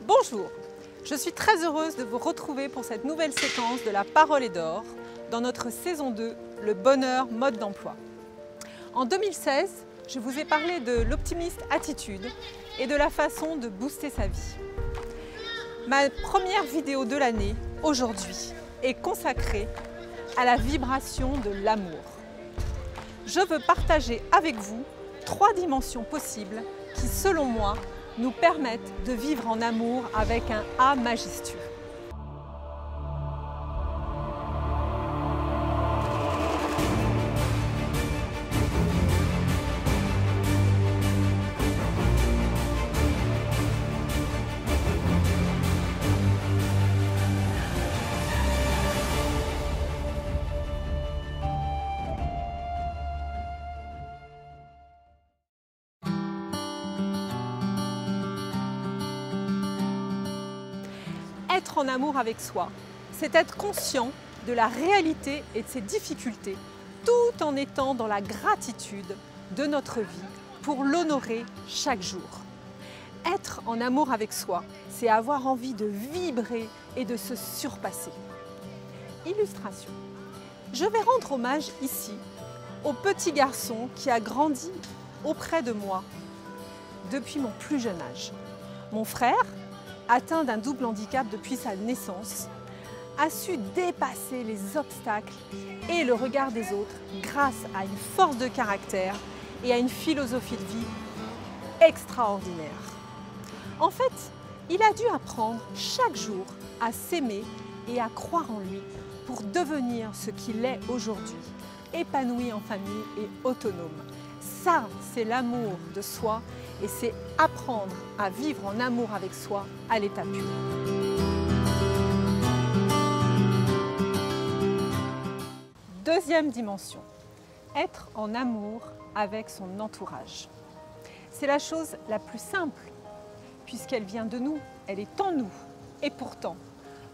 Bonjour, je suis très heureuse de vous retrouver pour cette nouvelle séquence de La Parole est d'or dans notre saison 2, le bonheur mode d'emploi. En 2016, je vous ai parlé de l'optimiste attitude et de la façon de booster sa vie. Ma première vidéo de l'année, aujourd'hui, est consacrée à la vibration de l'amour. Je veux partager avec vous 3 dimensions possibles qui, selon moi, nous permettent de vivre en amour avec un A majestueux. Être en amour avec soi, c'est être conscient de la réalité et de ses difficultés, tout en étant dans la gratitude de notre vie pour l'honorer chaque jour. Être en amour avec soi, c'est avoir envie de vibrer et de se surpasser. Illustration. Je vais rendre hommage ici au petit garçon qui a grandi auprès de moi depuis mon plus jeune âge. Mon frère, atteint d'un double handicap depuis sa naissance, a su dépasser les obstacles et le regard des autres grâce à une force de caractère et à une philosophie de vie extraordinaire. En fait, il a dû apprendre chaque jour à s'aimer et à croire en lui pour devenir ce qu'il est aujourd'hui, épanoui en famille et autonome. Ça, c'est l'amour de soi et c'est apprendre à vivre en amour avec soi à l'état pur. Deuxième dimension, être en amour avec son entourage. C'est la chose la plus simple puisqu'elle vient de nous, elle est en nous. Et pourtant,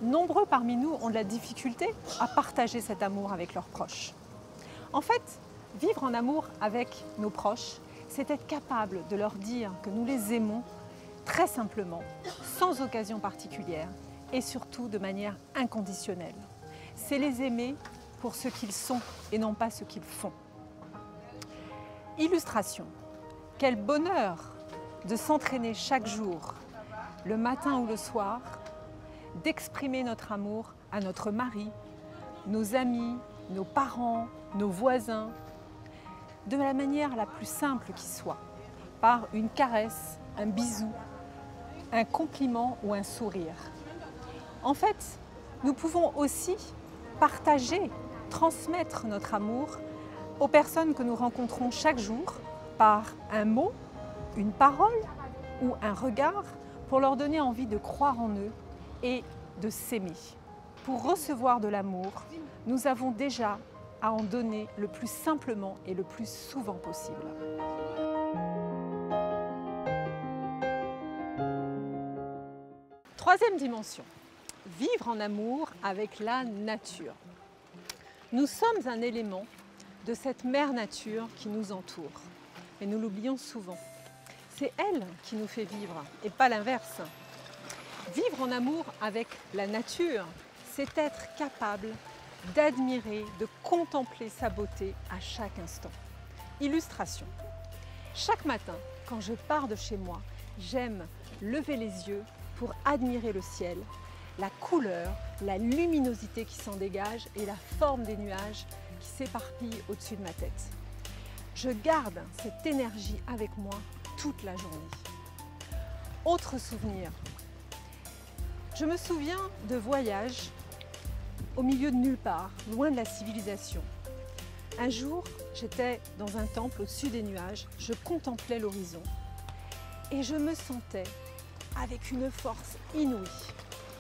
nombreux parmi nous ont de la difficulté à partager cet amour avec leurs proches. En fait, vivre en amour avec nos proches, c'est être capable de leur dire que nous les aimons très simplement, sans occasion particulière et surtout de manière inconditionnelle. C'est les aimer pour ce qu'ils sont et non pas ce qu'ils font. Illustration. Quel bonheur de s'entraîner chaque jour, le matin ou le soir, d'exprimer notre amour à notre mari, nos amis, nos parents, nos voisins, de la manière la plus simple qui soit, par une caresse, un bisou, un compliment ou un sourire. En fait, nous pouvons aussi partager, transmettre notre amour aux personnes que nous rencontrons chaque jour par un mot, une parole ou un regard pour leur donner envie de croire en eux et de s'aimer. Pour recevoir de l'amour, nous avons déjà à en donner le plus simplement et le plus souvent possible. Troisième dimension, vivre en amour avec la nature. Nous sommes un élément de cette mère nature qui nous entoure, mais nous l'oublions souvent. C'est elle qui nous fait vivre et pas l'inverse. Vivre en amour avec la nature, c'est être capable d'admirer, de contempler sa beauté à chaque instant. Illustration. Chaque matin, quand je pars de chez moi, j'aime lever les yeux pour admirer le ciel, la couleur, la luminosité qui s'en dégage et la forme des nuages qui s'éparpillent au-dessus de ma tête. Je garde cette énergie avec moi toute la journée. Autre souvenir. Je me souviens de voyages au milieu de nulle part, loin de la civilisation. Un jour, j'étais dans un temple au-dessus des nuages, je contemplais l'horizon et je me sentais avec une force inouïe,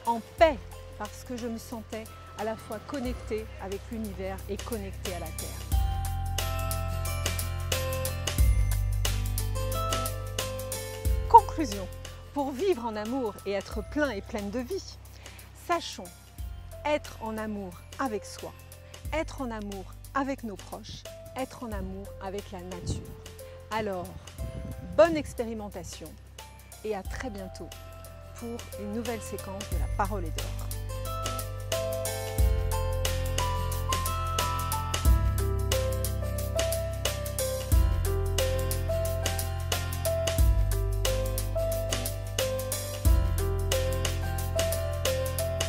en paix, parce que je me sentais à la fois connectée avec l'univers et connectée à la Terre. Conclusion, pour vivre en amour et être plein et pleine de vie, sachons être en amour avec soi, être en amour avec nos proches, être en amour avec la nature. Alors, bonne expérimentation et à très bientôt pour une nouvelle séquence de La Parole est d'or.